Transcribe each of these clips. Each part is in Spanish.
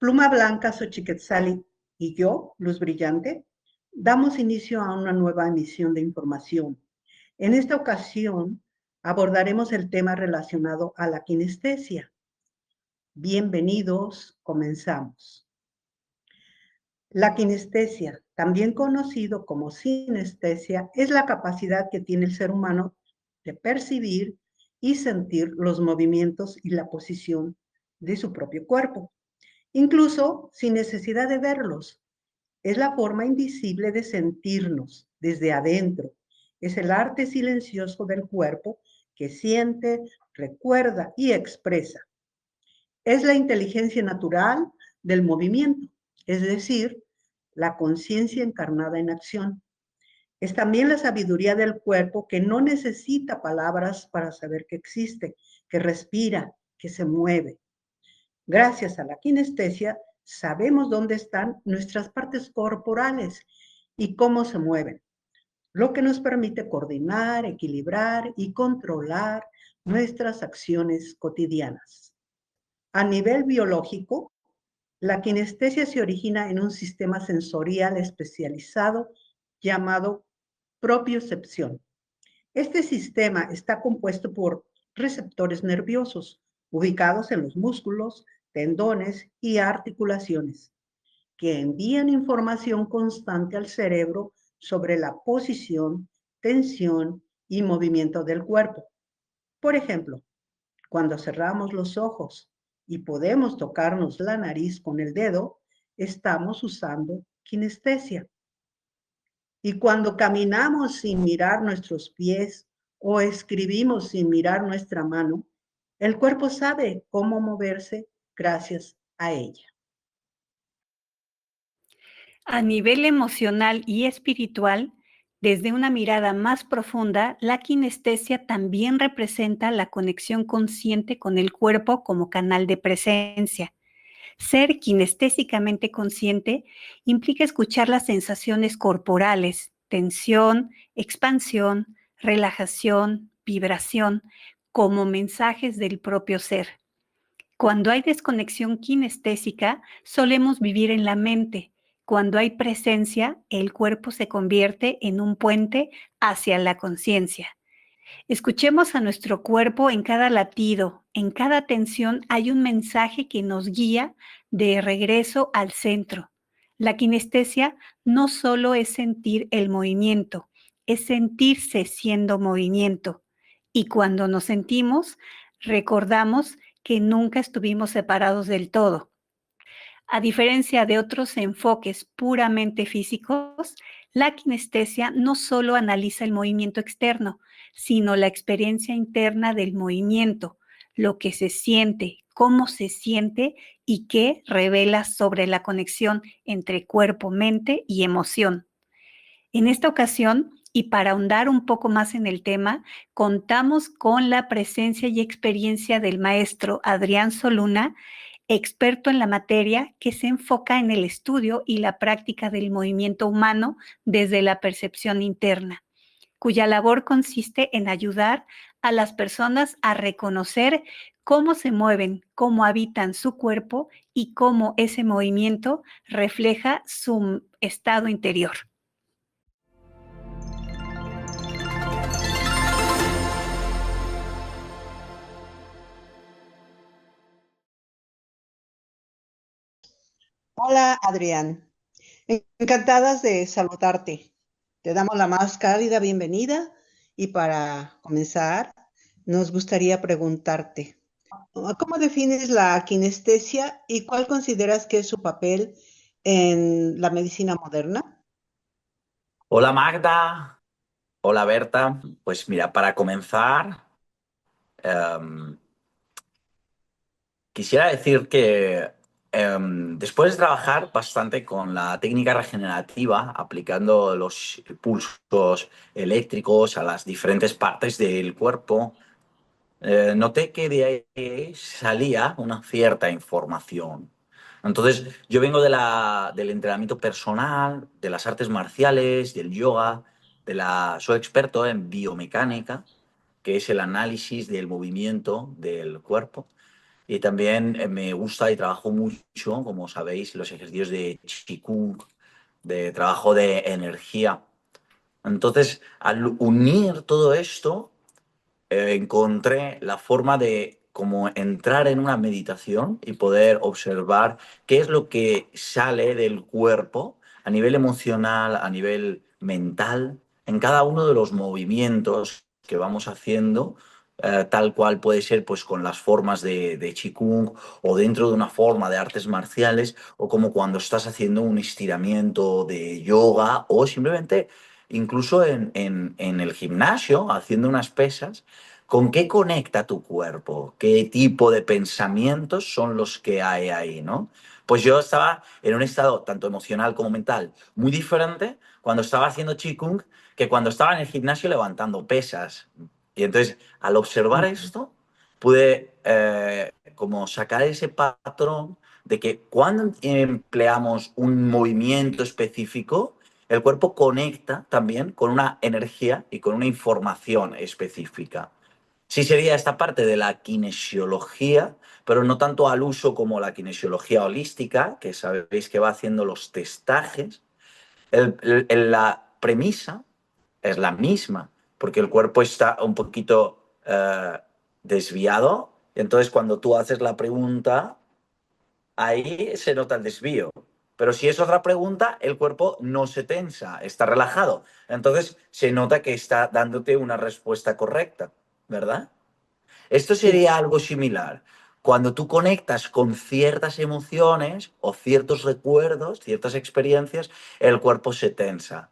Pluma Blanca, Xochiquetzali y yo, Luz Brillante, damos inicio a una nueva emisión de información. En esta ocasión abordaremos el tema relacionado a la kinestesia. Bienvenidos, comenzamos. La kinestesia, también conocido como sinestesia, es la capacidad que tiene el ser humano de percibir y sentir los movimientos y la posición de su propio cuerpo, incluso sin necesidad de verlos. Es la forma invisible de sentirnos desde adentro. Es el arte silencioso del cuerpo que siente, recuerda y expresa. Es la inteligencia natural del movimiento, es decir, la conciencia encarnada en acción. Es también la sabiduría del cuerpo que no necesita palabras para saber que existe, que respira, que se mueve. Gracias a la kinestesia, sabemos dónde están nuestras partes corporales y cómo se mueven, lo que nos permite coordinar, equilibrar y controlar nuestras acciones cotidianas. A nivel biológico, la kinestesia se origina en un sistema sensorial especializado llamado propiocepción. Este sistema está compuesto por receptores nerviosos ubicados en los músculos, tendones y articulaciones, que envían información constante al cerebro sobre la posición, tensión y movimiento del cuerpo. Por ejemplo, cuando cerramos los ojos y podemos tocarnos la nariz con el dedo, estamos usando kinestesia. Y cuando caminamos sin mirar nuestros pies o escribimos sin mirar nuestra mano, el cuerpo sabe cómo moverse gracias a ella. A nivel emocional y espiritual, desde una mirada más profunda, la kinestesia también representa la conexión consciente con el cuerpo como canal de presencia. Ser kinestésicamente consciente implica escuchar las sensaciones corporales, tensión, expansión, relajación, vibración, como mensajes del propio ser. Cuando hay desconexión kinestésica, solemos vivir en la mente. Cuando hay presencia, el cuerpo se convierte en un puente hacia la conciencia. Escuchemos a nuestro cuerpo en cada latido, en cada tensión hay un mensaje que nos guía de regreso al centro. La kinestesia no solo es sentir el movimiento, es sentirse siendo movimiento. Y cuando nos sentimos, recordamos que nunca estuvimos separados del todo. A diferencia de otros enfoques puramente físicos, la kinestesia no solo analiza el movimiento externo, sino la experiencia interna del movimiento, lo que se siente, cómo se siente y qué revela sobre la conexión entre cuerpo, mente y emoción. En esta ocasión, y para ahondar un poco más en el tema, contamos con la presencia y experiencia del maestro Adrián Soluna, experto en la materia que se enfoca en el estudio y la práctica del movimiento humano desde la percepción interna, cuya labor consiste en ayudar a las personas a reconocer cómo se mueven, cómo habitan su cuerpo y cómo ese movimiento refleja su estado interior. Hola, Adrián. Encantadas de saludarte. Te damos la más cálida bienvenida y para comenzar, nos gustaría preguntarte, ¿cómo defines la kinestesia y cuál consideras que es su papel en la medicina moderna? Hola Magda, hola Berta. Pues mira, para comenzar, em, quisiera decir que después de trabajar bastante con la técnica regenerativa, aplicando los pulsos eléctricos a las diferentes partes del cuerpo, noté que de ahí salía una cierta información. Entonces, yo vengo del entrenamiento personal, de las artes marciales, del yoga, soy experto en biomecánica, que es el análisis del movimiento del cuerpo. Y también me gusta y trabajo mucho, como sabéis, los ejercicios de Qigong, de trabajo de energía. Entonces, al unir todo esto, encontré la forma de como entrar en una meditación y poder observar qué es lo que sale del cuerpo a nivel emocional, a nivel mental, en cada uno de los movimientos que vamos haciendo, tal cual puede ser pues con las formas de Qigong o dentro de una forma de artes marciales o como cuando estás haciendo un estiramiento de yoga o simplemente incluso en el gimnasio haciendo unas pesas. ¿Con qué conecta tu cuerpo? ¿Qué tipo de pensamientos son los que hay ahí, no? Pues yo estaba en un estado tanto emocional como mental muy diferente cuando estaba haciendo Qigong que cuando estaba en el gimnasio levantando pesas. Y entonces, al observar Ujú. esto, pude como sacar ese patrón de que cuando empleamos un movimiento específico, el cuerpo conecta también con una energía y con una información específica. Sí sería esta parte de la kinesiología, pero no tanto al uso como la kinesiología holística, que sabéis que va haciendo los testajes. La premisa es la misma, porque el cuerpo está un poquito desviado, y entonces cuando tú haces la pregunta, ahí se nota el desvío. Pero si es otra pregunta, el cuerpo no se tensa, está relajado. Entonces se nota que está dándote una respuesta correcta, ¿verdad? Esto Sí, sería algo similar. Cuando tú conectas con ciertas emociones o ciertos recuerdos, ciertas experiencias, el cuerpo se tensa.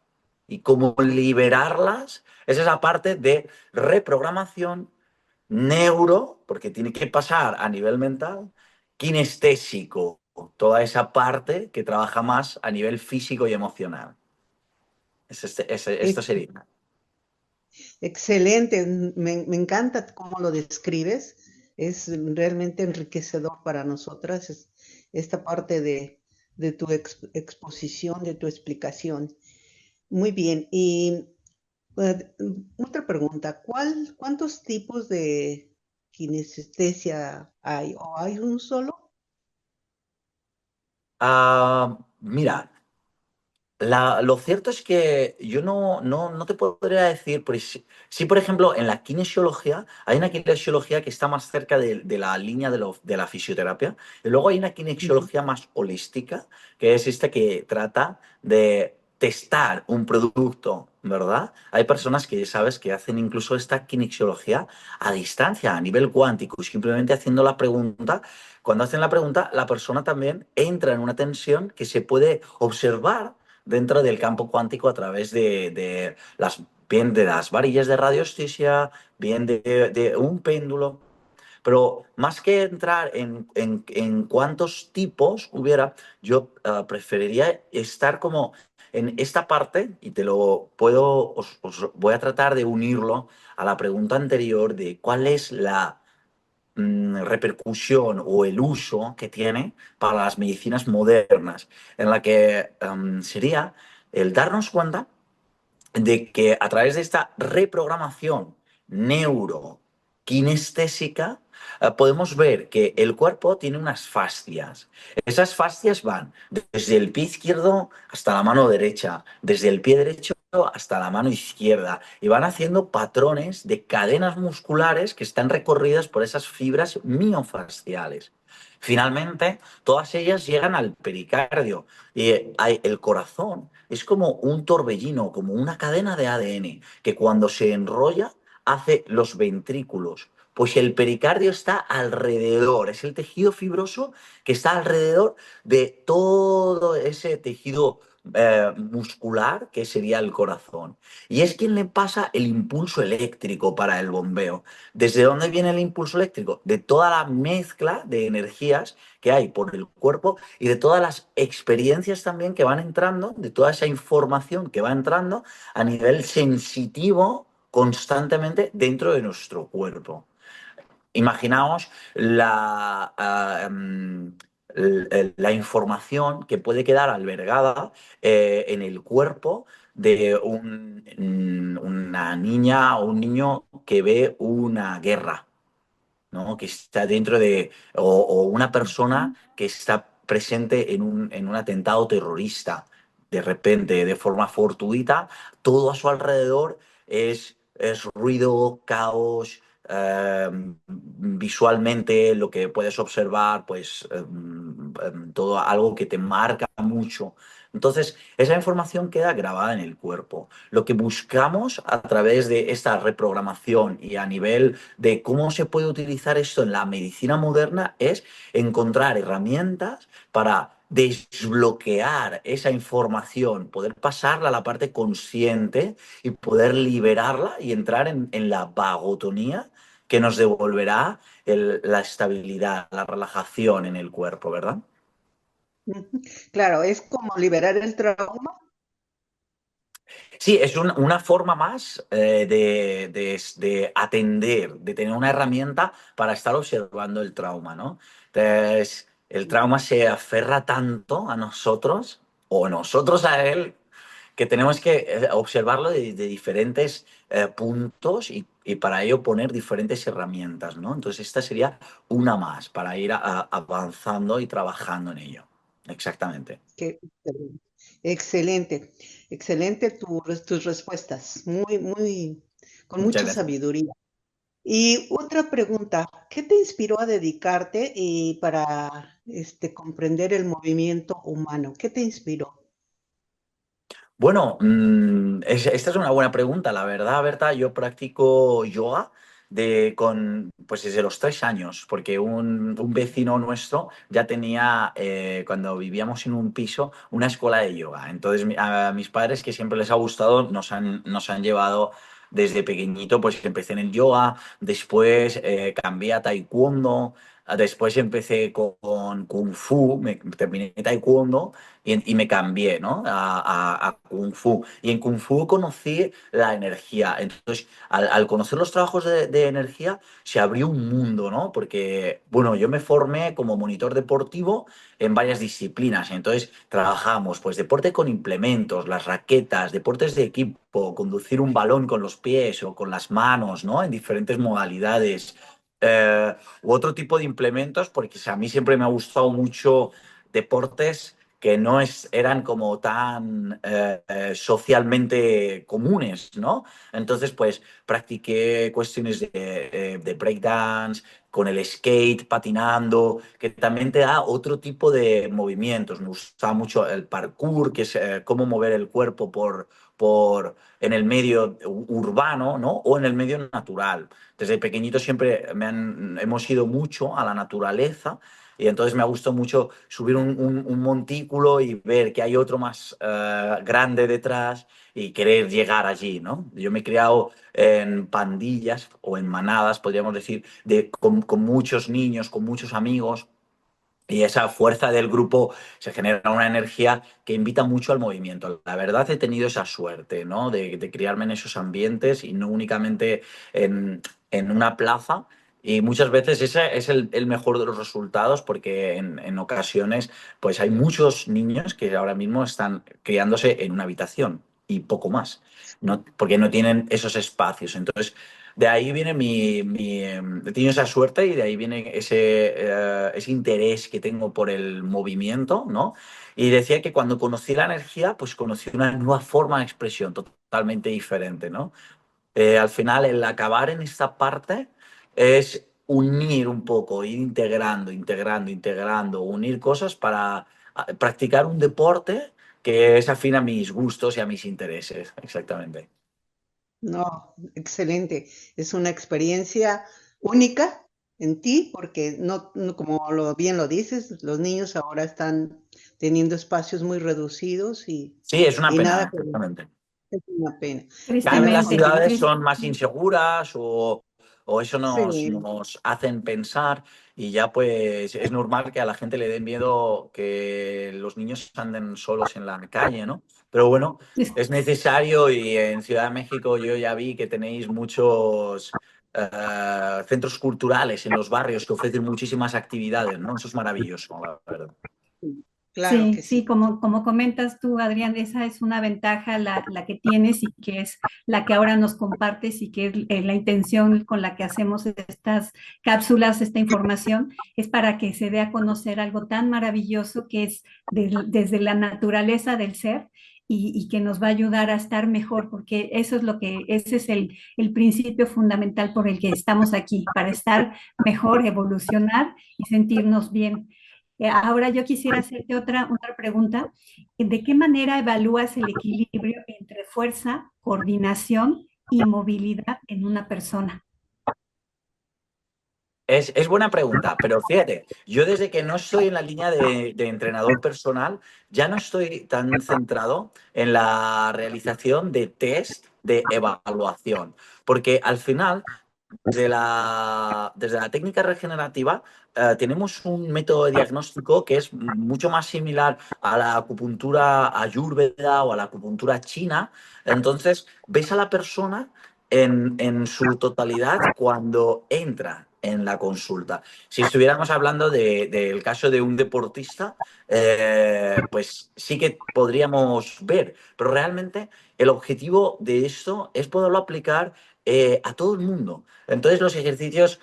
Y cómo liberarlas es esa parte de reprogramación neuro, porque tiene que pasar a nivel mental, kinestésico, toda esa parte que trabaja más a nivel físico y emocional. Esto ex- sería. excelente. Me encanta cómo lo describes. Es realmente enriquecedor para nosotras esta parte de tu exposición, de tu explicación. Muy bien. Y otra pregunta, ¿cuántos tipos de kinestesia hay? ¿O hay un solo? Mira, lo cierto es que yo no te podría decir, pues, sí, por ejemplo, en la kinesiología hay una kinesiología que está más cerca de la línea de la fisioterapia, y luego hay una Ujú. kinesiología más holística, que es esta que trata de testar un producto, ¿verdad? Hay personas que ya sabes que hacen incluso esta kinesiología a distancia, a nivel cuántico, y simplemente haciendo la pregunta. Cuando hacen la pregunta, la persona también entra en una tensión que se puede observar dentro del campo cuántico a través de las, bien de las varillas de radiestesia, bien de un péndulo. Pero más que entrar en cuántos tipos hubiera, yo preferiría estar como en esta parte y te lo puedo, os voy a tratar de unirlo a la pregunta anterior de cuál es la repercusión o el uso que tiene para las medicinas modernas, en la que sería el darnos cuenta de que a través de esta reprogramación neuroquinestésica podemos ver que el cuerpo tiene unas fascias. Esas fascias van desde el pie izquierdo hasta la mano derecha, desde el pie derecho hasta la mano izquierda, y van haciendo patrones de cadenas musculares que están recorridas por esas fibras miofasciales. Finalmente, todas ellas llegan al pericardio y el corazón es como un torbellino, como una cadena de ADN que cuando se enrolla hace los ventrículos. Pues el pericardio está alrededor, es el tejido fibroso que está alrededor de todo ese tejido muscular que sería el corazón. Y es quien le pasa el impulso eléctrico para el bombeo. ¿Desde dónde viene el impulso eléctrico? De toda la mezcla de energías que hay por el cuerpo y de todas las experiencias también que van entrando, de toda esa información que va entrando a nivel sensitivo constantemente dentro de nuestro cuerpo. Imaginaos la información que puede quedar albergada en el cuerpo de una niña o un niño que ve una guerra. ¿no? Que está dentro de, o una persona que está presente en un atentado terrorista, de repente, de forma fortuita, todo a su alrededor es ruido, caos, visualmente lo que puedes observar, pues todo algo que te marca mucho. Entonces, esa información queda grabada en el cuerpo. Lo que buscamos a través de esta reprogramación y a nivel de cómo se puede utilizar esto en la medicina moderna es encontrar herramientas para desbloquear esa información, poder pasarla a la parte consciente y poder liberarla y entrar en la vagotonía que nos devolverá la estabilidad, la relajación en el cuerpo, ¿verdad? Ujú. Claro, es como liberar el trauma. Sí, es una forma más de atender, de tener una herramienta para estar observando el trauma, ¿no? Entonces, el trauma se aferra tanto a nosotros o nosotros a él que tenemos que observarlo de diferentes puntos y para ello poner diferentes herramientas, ¿no? Entonces, esta sería una más para ir avanzando y trabajando en ello. Exactamente. Qué excelente, excelente tus respuestas, con Muchas mucha gracias. sabiduría. Y otra pregunta, ¿qué te inspiró a dedicarte y para comprender el movimiento humano? ¿Qué te inspiró? Bueno, esta es una buena pregunta, la verdad, Berta. Yo practico yoga pues desde los 3 años, porque un vecino nuestro ya tenía, cuando vivíamos en un piso, una escuela de yoga. Entonces, a mis padres, que siempre les ha gustado, nos han llevado desde pequeñito, pues empecé en el yoga, después cambié a taekwondo, después empecé con kung fu, terminé taekwondo y me cambié, ¿no? A Kung Fu. Y en Kung Fu conocí la energía. Entonces, al conocer los trabajos de energía, se abrió un mundo, ¿no? Porque, bueno, yo me formé como monitor deportivo en varias disciplinas. Entonces, trabajamos, pues, deporte con implementos, las raquetas, deportes de equipo, conducir un balón con los pies o con las manos, ¿no? En diferentes modalidades. U otro tipo de implementos, porque a mí siempre me ha gustado mucho deportes que no eran como tan socialmente comunes, ¿no? Entonces, pues practiqué cuestiones de breakdance, con el skate, patinando, que también te da otro tipo de movimientos. Me gusta mucho el parkour, que es cómo mover el cuerpo en el medio urbano, ¿no? O en el medio natural. Desde pequeñito siempre hemos ido mucho a la naturaleza y entonces me ha gustado mucho subir un montículo y ver que hay otro más grande detrás y querer llegar allí, ¿no? Yo me he criado en pandillas o en manadas, podríamos decir, con muchos niños, con muchos amigos. Y esa fuerza del grupo se genera una energía que invita mucho al movimiento. La verdad he tenido esa suerte, ¿no? De criarme en esos ambientes y no únicamente en una plaza. Y muchas veces ese es el mejor de los resultados porque en ocasiones pues hay muchos niños que ahora mismo están criándose en una habitación y poco más, ¿no? Porque no tienen esos espacios. Entonces, de ahí viene he tenido esa suerte y de ahí viene ese interés que tengo por el movimiento, ¿no? Y decía que cuando conocí la energía, pues conocí una nueva forma de expresión totalmente diferente, ¿no? Al final, el acabar en esta parte es unir un poco, ir integrando, unir cosas para practicar un deporte que es afín a mis gustos y a mis intereses, exactamente. No, excelente. Es una experiencia única en ti porque como bien lo dices, los niños ahora están teniendo espacios muy reducidos Sí, es una y pena, nada, pero exactamente. es una pena. Cada vez las Tristemente. ciudades son más inseguras o eso Sí, nos hacen pensar y ya pues es normal que a la gente le dé miedo que los niños anden solos en la calle, ¿no? Pero bueno, es necesario y en Ciudad de México yo ya vi que tenéis muchos centros culturales en los barrios que ofrecen muchísimas actividades, ¿no? Eso es maravilloso, la verdad. Claro Sí, que sí, sí. como comentas tú, Adrián, esa es una ventaja la que tienes y que es la que ahora nos compartes y que es la intención con la que hacemos estas cápsulas, esta información, es para que se dé a conocer algo tan maravilloso que es desde la naturaleza del ser y que nos va a ayudar a estar mejor, porque eso es ese es el principio fundamental por el que estamos aquí, para estar mejor, evolucionar y sentirnos bien. Ahora yo quisiera hacerte otra pregunta. ¿De qué manera evalúas el equilibrio entre fuerza, coordinación y movilidad en una persona? Es buena pregunta, pero fíjate, yo desde que no estoy en la línea de entrenador personal, ya no estoy tan centrado en la realización de test de evaluación, porque al final desde la técnica regenerativa, tenemos un método de diagnóstico que es mucho más similar a la acupuntura ayurveda o a la acupuntura china. Entonces, ves a la persona en su totalidad cuando entra en la consulta. Si estuviéramos hablando del caso de un deportista, pues sí que podríamos ver, pero realmente el objetivo de esto es poderlo aplicar a todo el mundo. Entonces los ejercicios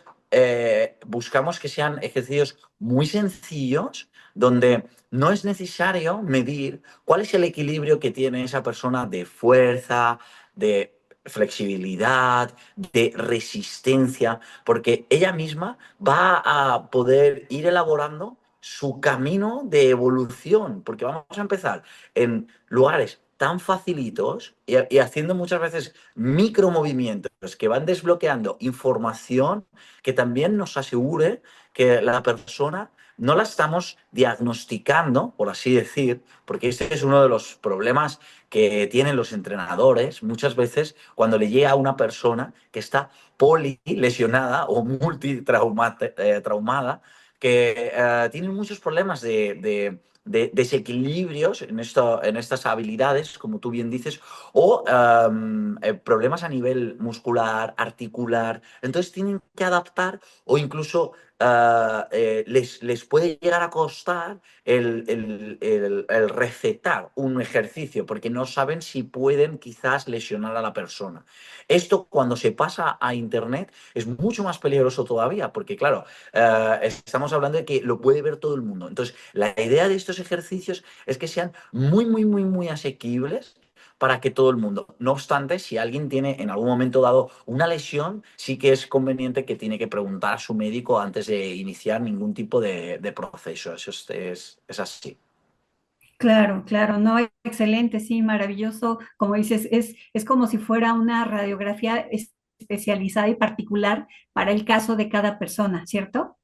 buscamos que sean ejercicios muy sencillos donde no es necesario medir cuál es el equilibrio que tiene esa persona de fuerza, de flexibilidad, de resistencia, porque ella misma va a poder ir elaborando su camino de evolución, porque vamos a empezar en lugares tan facilitos y haciendo muchas veces micromovimientos que van desbloqueando información que también nos asegure que la persona no la estamos diagnosticando, por así decir, porque ese es uno de los problemas que tienen los entrenadores muchas veces cuando le llega a una persona que está polilesionada o multitraumada, que tienen muchos problemas de desequilibrios en estas habilidades, como tú bien dices, o problemas a nivel muscular, articular. Entonces tienen que adaptar o incluso les puede llegar a costar el recetar un ejercicio porque no saben si pueden quizás lesionar a la persona. Esto cuando se pasa a Internet es mucho más peligroso todavía porque claro, estamos hablando de que lo puede ver todo el mundo. Entonces, la idea de estos ejercicios es que sean muy, muy, muy, muy asequibles para que todo el mundo. No obstante, si alguien tiene en algún momento dado una lesión, sí que es conveniente que tiene que preguntar a su médico antes de iniciar ningún tipo de proceso. Eso es así. Claro, claro, no, excelente, sí, maravilloso. Como dices, es como si fuera una radiografía especializada y particular para el caso de cada persona, ¿cierto?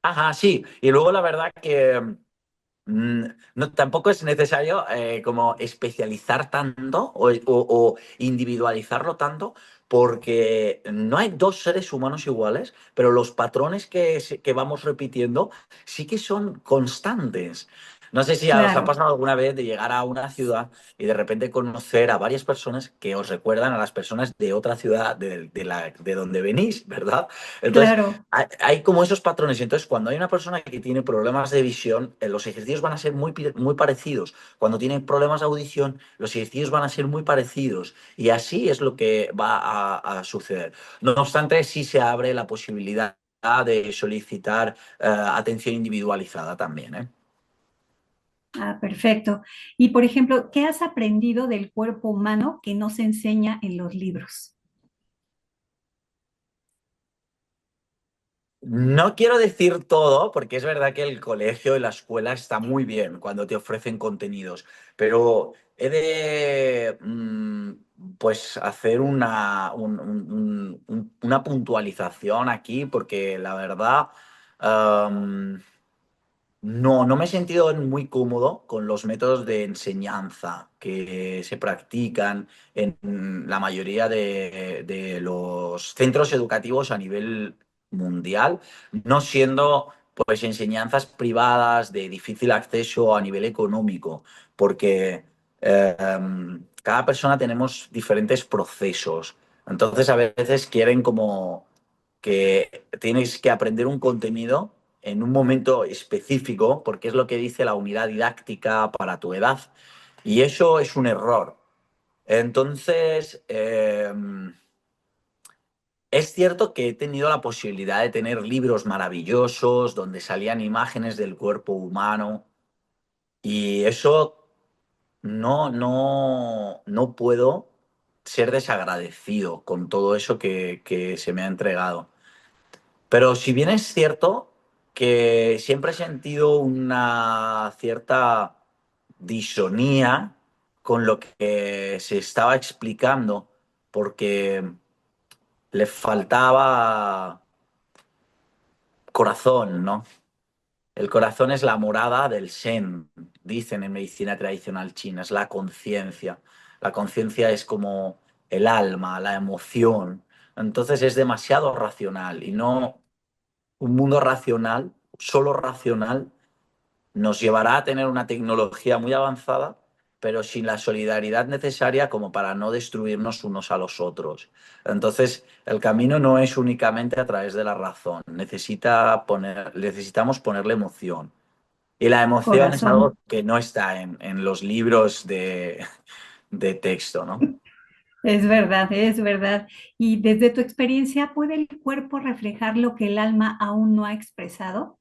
Ajá, sí. Y luego la verdad que no, tampoco es necesario como especializar tanto o individualizarlo tanto, porque no hay dos seres humanos iguales, pero los patrones que vamos repitiendo sí que son constantes. No sé si os ha Claro, pasado alguna vez de llegar a una ciudad y de repente conocer a varias personas que os recuerdan a las personas de otra ciudad de donde venís, ¿verdad? Entonces, claro. hay como esos patrones. Y entonces, cuando hay una persona que tiene problemas de visión, los ejercicios van a ser muy parecidos. Cuando tiene problemas de audición, los ejercicios van a ser muy parecidos. Y así es lo que va a suceder. No obstante, sí se abre la posibilidad de solicitar atención individualizada también, ¿eh? Ah, perfecto. Y por ejemplo, ¿qué has aprendido del cuerpo humano que no se enseña en los libros? No quiero decir todo, porque es verdad que el colegio y la escuela está muy bien cuando te ofrecen contenidos, pero he de pues hacer una puntualización aquí, porque la verdad no me he sentido muy cómodo con los métodos de enseñanza que se practican en la mayoría de los centros educativos a nivel mundial, no siendo pues enseñanzas privadas de difícil acceso a nivel económico, porque cada persona tenemos diferentes procesos. Entonces a veces quieren como que tienes que aprender un contenido en un momento específico, porque es lo que dice la unidad didáctica para tu edad. Y eso es un error. Entonces, es cierto que he tenido la posibilidad de tener libros maravillosos donde salían imágenes del cuerpo humano y eso no puedo ser desagradecido con todo eso que se me ha entregado. Pero si bien es cierto que siempre he sentido una cierta disonía con lo que se estaba explicando, porque le faltaba corazón, ¿no? El corazón es la morada del Shen, dicen en medicina tradicional china, es la conciencia. La conciencia es como el alma, la emoción. Entonces es demasiado racional y no un mundo racional, solo racional, nos llevará a tener una tecnología muy avanzada, pero sin la solidaridad necesaria como para no destruirnos unos a los otros. Entonces, el camino no es únicamente a través de la razón, necesitamos ponerle emoción. Y la emoción es Corazón. algo que no está en los libros de texto, ¿no? Es verdad, es verdad. Y desde tu experiencia, ¿puede el cuerpo reflejar lo que el alma aún no ha expresado?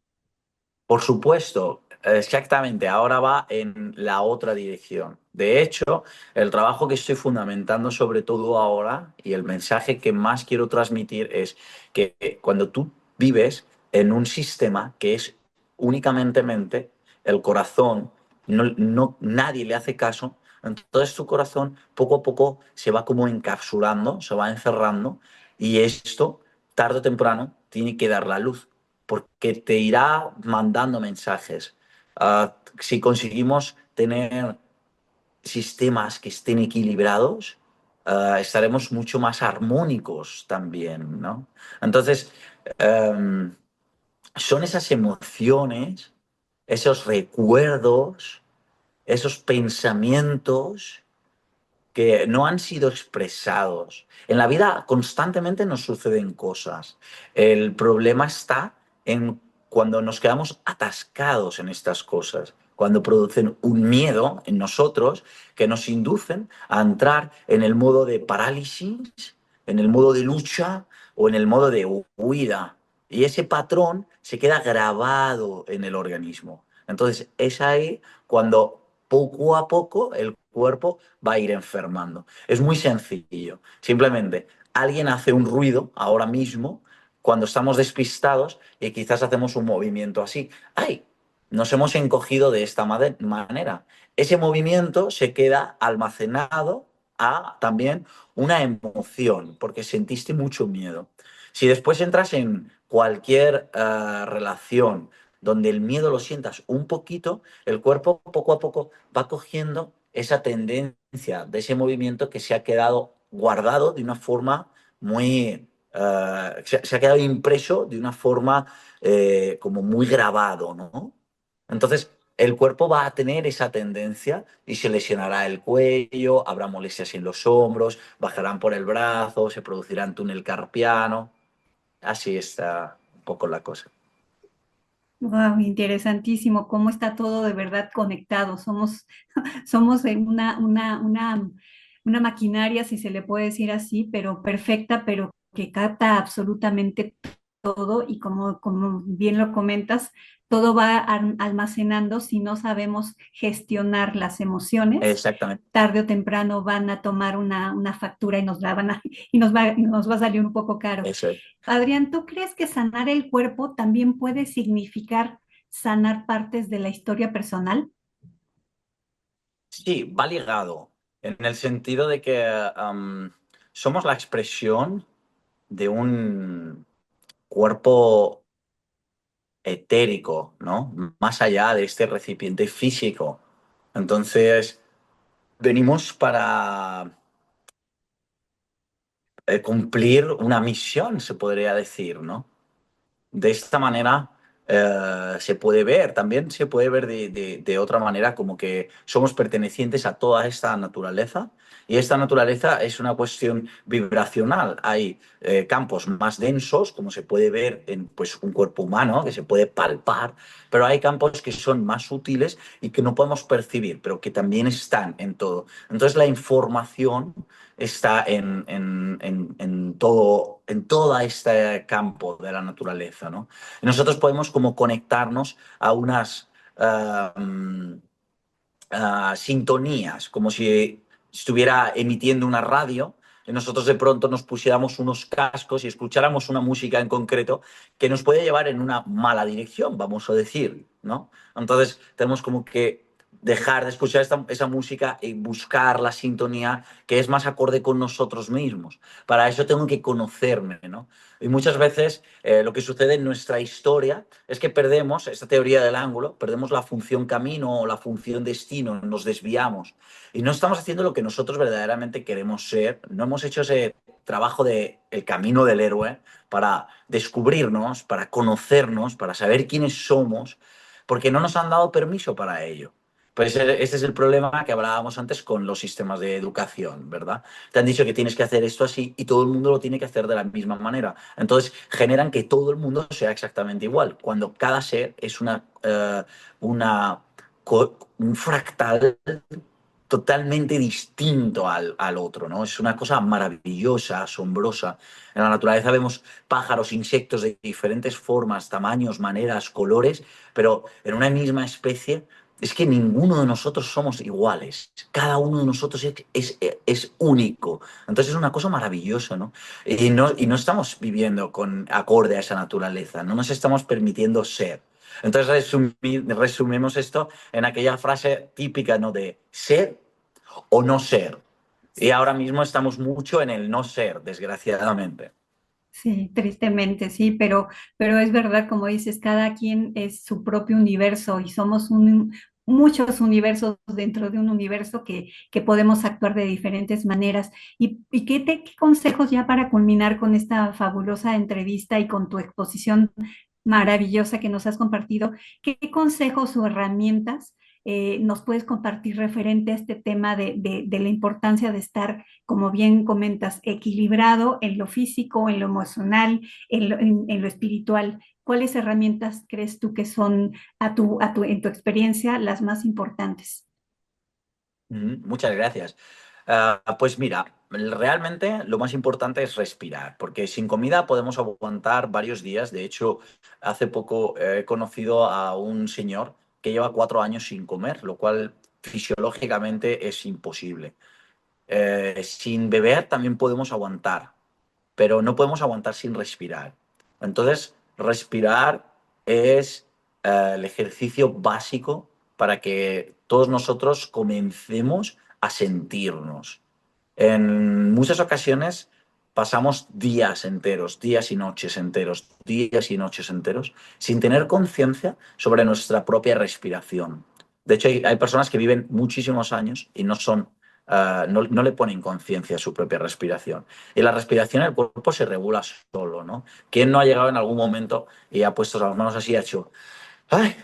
Por supuesto, exactamente, ahora va en la otra dirección. De hecho, el trabajo que estoy fundamentando sobre todo ahora y el mensaje que más quiero transmitir es que cuando tú vives en un sistema que es únicamente mente, el corazón, nadie le hace caso, entonces tu corazón poco a poco se va como encapsulando, se va encerrando y esto, tarde o temprano, tiene que dar la luz porque te irá mandando mensajes. Si conseguimos tener sistemas que estén equilibrados, estaremos mucho más armónicos también, ¿no? Entonces, um, son esas emociones, esos recuerdos, esos pensamientos que no han sido expresados. En la vida constantemente nos suceden cosas. El problema está en cuando nos quedamos atascados en estas cosas, cuando producen un miedo en nosotros que nos inducen a entrar en el modo de parálisis, en el modo de lucha o en el modo de huida. Y ese patrón se queda grabado en el organismo. Entonces es ahí cuando poco a poco el cuerpo va a ir enfermando. Es muy sencillo. Simplemente alguien hace un ruido ahora mismo cuando estamos despistados y quizás hacemos un movimiento así. ¡Ay! Nos hemos encogido de esta manera. Ese movimiento se queda almacenado a también una emoción, porque sentiste mucho miedo. Si después entras en cualquier relación donde el miedo lo sientas un poquito, el cuerpo poco a poco va cogiendo esa tendencia de ese movimiento que se ha quedado guardado de una forma muy... se ha quedado impreso de una forma como muy grabado, ¿no? Entonces, el cuerpo va a tener esa tendencia y se lesionará el cuello, habrá molestias en los hombros, bajarán por el brazo, se producirá un túnel carpiano. Así está un poco la cosa. Wow, interesantísimo, cómo está todo de verdad conectado. Somos una maquinaria, si se le puede decir así, pero perfecta, pero que capta absolutamente todo y como bien lo comentas, todo va almacenando si no sabemos gestionar las emociones. Exactamente. Tarde o temprano van a tomar una factura y nos la van a, y nos va a salir un poco caro. Eso es. Adrián, ¿tú crees que sanar el cuerpo también puede significar sanar partes de la historia personal? Sí, va ligado, en el sentido de que somos la expresión de un cuerpo etérico, ¿no? Más allá de este recipiente físico. Entonces, venimos para cumplir una misión, se podría decir, ¿no? De esta manera se puede ver, también se puede ver de otra manera, como que somos pertenecientes a toda esta naturaleza y esta naturaleza es una cuestión vibracional. Hay campos más densos, como se puede ver en pues, un cuerpo humano, que se puede palpar, pero hay campos que son más sutiles y que no podemos percibir, pero que también están en todo. Entonces la información está en todo este campo de la naturaleza, ¿no? Y nosotros podemos como conectarnos a unas sintonías, como si estuviera emitiendo una radio y nosotros de pronto nos pusiéramos unos cascos y escucháramos una música en concreto que nos puede llevar en una mala dirección, vamos a decir, ¿no? Entonces tenemos como que dejar de escuchar esa música y buscar la sintonía que es más acorde con nosotros mismos. Para eso tengo que conocerme, ¿no? Y muchas veces lo que sucede en nuestra historia es que perdemos esta teoría del ángulo, perdemos la función camino o la función destino, nos desviamos y no estamos haciendo lo que nosotros verdaderamente queremos ser, no hemos hecho ese trabajo de el camino del héroe para descubrirnos, para conocernos, para saber quiénes somos, porque no nos han dado permiso para ello. Pues este es el problema que hablábamos antes con los sistemas de educación, ¿verdad? Te han dicho que tienes que hacer esto así y todo el mundo lo tiene que hacer de la misma manera. Entonces generan que todo el mundo sea exactamente igual, cuando cada ser es un fractal totalmente distinto al otro, ¿no? Es una cosa maravillosa, asombrosa. En la naturaleza vemos pájaros, insectos de diferentes formas, tamaños, maneras, colores, pero en una misma especie es que ninguno de nosotros somos iguales. Cada uno de nosotros es único. Entonces es una cosa maravillosa, ¿no? Y no estamos viviendo con acorde a esa naturaleza, no nos estamos permitiendo ser. Entonces resumimos esto en aquella frase típica, ¿no? De ser o no ser. Y ahora mismo estamos mucho en el no ser, desgraciadamente. Sí, tristemente, sí, pero es verdad, como dices, cada quien es su propio universo y somos muchos universos dentro de un universo que podemos actuar de diferentes maneras. ¿Y qué consejos ya para culminar con esta fabulosa entrevista y con tu exposición maravillosa que nos has compartido? ¿Qué consejos o herramientas nos puedes compartir referente a este tema de la importancia de estar, como bien comentas, equilibrado en lo físico, en lo emocional, en lo espiritual? ¿Cuáles herramientas crees tú que son, en tu experiencia, las más importantes? Muchas gracias. Pues mira, realmente lo más importante es respirar, porque sin comida podemos aguantar varios días. De hecho, hace poco he conocido a un señor que lleva 4 años sin comer, lo cual fisiológicamente es imposible. Sin beber también podemos aguantar, pero no podemos aguantar sin respirar. Entonces, respirar es el ejercicio básico para que todos nosotros comencemos a sentirnos. En muchas ocasiones pasamos días enteros, días y noches enteros, días y noches enteros, sin tener conciencia sobre nuestra propia respiración. De hecho, hay personas que viven muchísimos años y no le ponen conciencia a su propia respiración. Y la respiración, el cuerpo se regula solo, ¿no? ¿Quién no ha llegado en algún momento y ha puesto las manos así y ha hecho, ¡ay!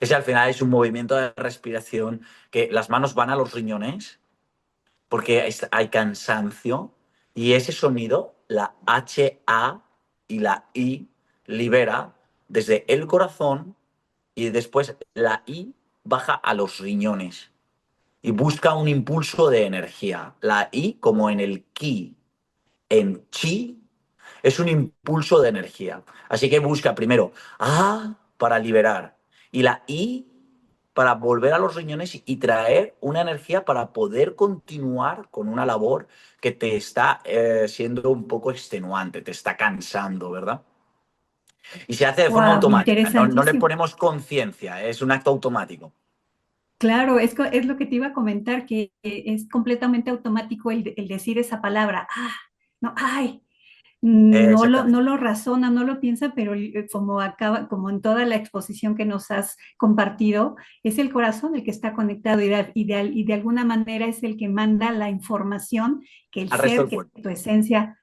Ese al final es un movimiento de respiración que las manos van a los riñones porque hay cansancio y ese sonido, la HA y la I, libera desde el corazón y después la I baja a los riñones y busca un impulso de energía. La I, como en el ki, en chi, es un impulso de energía. Así que busca primero A para liberar y la I para volver a los riñones y traer una energía para poder continuar con una labor que te está siendo un poco extenuante, te está cansando, ¿verdad? Y se hace de forma Wow, automática, no le interesantísimo. ponemos conciencia, es un acto automático. Claro, es lo que te iba a comentar, que es completamente automático el decir esa palabra. Ah, no, ay, no Exactamente. lo razona, no lo piensa, pero como en toda la exposición que nos has compartido, es el corazón el que está conectado y de alguna manera es el que manda la información que el Al resto ser, del que cuerpo. tu esencia,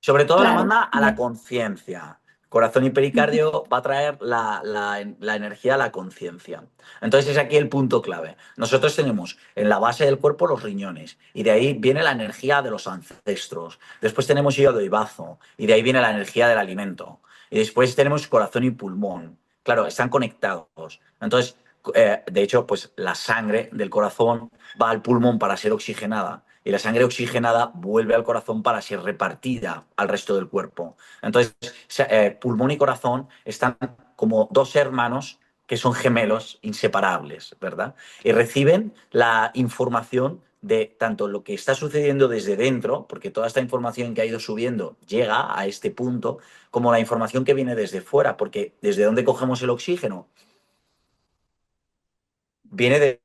Sobre todo la claro, manda a la conciencia. Corazón y pericardio va a traer la energía a la conciencia. Entonces es aquí el punto clave. Nosotros tenemos en la base del cuerpo los riñones y de ahí viene la energía de los ancestros. Después tenemos hígado y bazo y de ahí viene la energía del alimento. Y después tenemos corazón y pulmón. Claro, están conectados. Entonces, de hecho, pues la sangre del corazón va al pulmón para ser oxigenada y la sangre oxigenada vuelve al corazón para ser repartida al resto del cuerpo. Entonces, pulmón y corazón están como dos hermanos que son gemelos inseparables, ¿verdad? Y reciben la información de tanto lo que está sucediendo desde dentro, porque toda esta información que ha ido subiendo llega a este punto, como la información que viene desde fuera, porque desde dónde cogemos el oxígeno viene de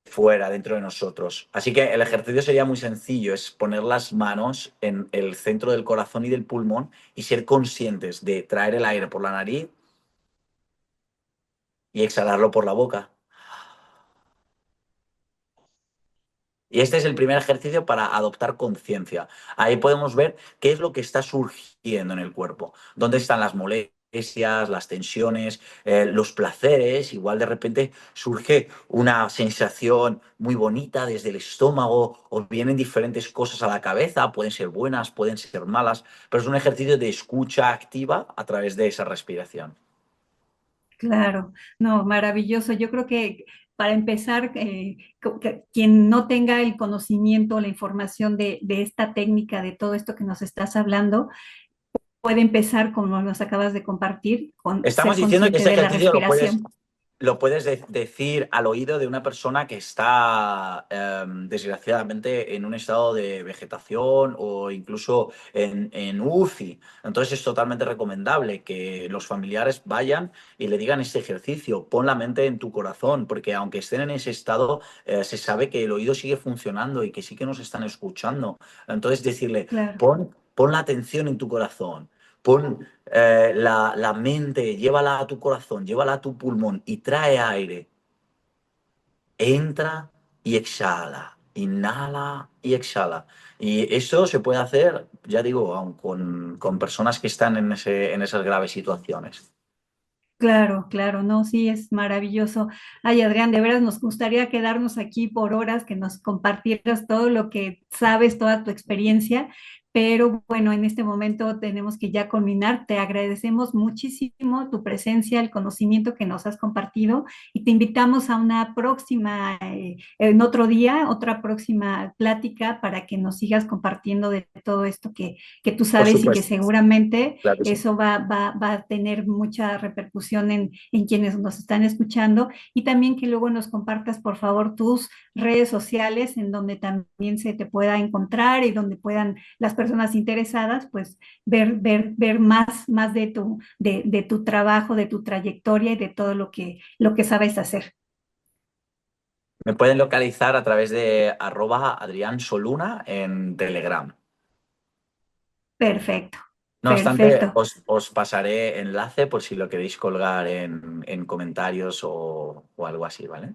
fuera, dentro de nosotros. Así que el ejercicio sería muy sencillo, es poner las manos en el centro del corazón y del pulmón y ser conscientes de traer el aire por la nariz y exhalarlo por la boca. Y este es el primer ejercicio para adoptar conciencia. Ahí podemos ver qué es lo que está surgiendo en el cuerpo, dónde están las molestias, las tensiones, los placeres. Igual de repente surge una sensación muy bonita desde el estómago o vienen diferentes cosas a la cabeza, pueden ser buenas, pueden ser malas, pero es un ejercicio de escucha activa a través de esa respiración. Claro, no, maravilloso. Yo creo que para empezar, quien no tenga el conocimiento, la información de esta técnica, de todo esto que nos estás hablando, puede empezar, como nos acabas de compartir, con Estamos ser diciendo que consciente este de la ejercicio respiración. lo puedes decir al oído de una persona que está desgraciadamente en un estado de vegetación o incluso en UCI. Entonces es totalmente recomendable que los familiares vayan y le digan este ejercicio. Pon la mente en tu corazón, porque aunque estén en ese estado, se sabe que el oído sigue funcionando y que sí que nos están escuchando. Entonces decirle, Claro. pon la atención en tu corazón. Pon la mente, llévala a tu corazón, llévala a tu pulmón y trae aire. Entra y exhala. Inhala y exhala. Y eso se puede hacer, ya digo, aun con personas que están en esas graves situaciones. Claro, claro, no, sí, es maravilloso. Ay, Adrián, de veras nos gustaría quedarnos aquí por horas, que nos compartieras todo lo que sabes, toda tu experiencia, pero bueno, en este momento tenemos que ya culminar. Te agradecemos muchísimo tu presencia, el conocimiento que nos has compartido y te invitamos a una próxima, en otro día, otra próxima plática para que nos sigas compartiendo de todo esto que tú Por sabes y que supuesto, seguramente claro que sí. eso va a tener mucha repercusión en quienes nos están escuchando y también que luego nos compartas, por favor, tus redes sociales en donde también se te pueda encontrar y donde puedan las personas interesadas, pues, ver más de tu trabajo, de tu trayectoria y de todo lo que sabes hacer. Me pueden localizar a través de @AdriánSoluna en Telegram. Perfecto, No obstante, perfecto. os pasaré enlace por si lo queréis colgar en comentarios o algo así, ¿vale?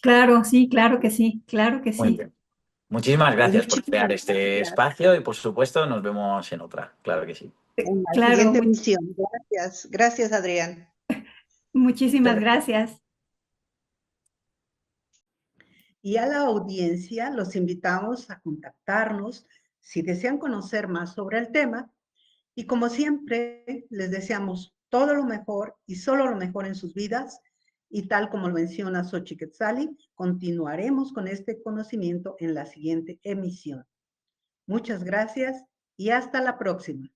Claro, sí, claro que sí, claro que Muy sí. bien. Muchísimas Pues gracias por muchísimas crear este gracias. espacio y por supuesto nos vemos en otra, claro que sí. En la Claro, siguiente emisión. Gracias. Gracias, Adrián. muchísimas gracias. Y a la audiencia los invitamos a contactarnos si desean conocer más sobre el tema. Y como siempre, les deseamos todo lo mejor y solo lo mejor en sus vidas. Y tal como lo menciona Xochitl Quetzali, continuaremos con este conocimiento en la siguiente emisión. Muchas gracias y hasta la próxima.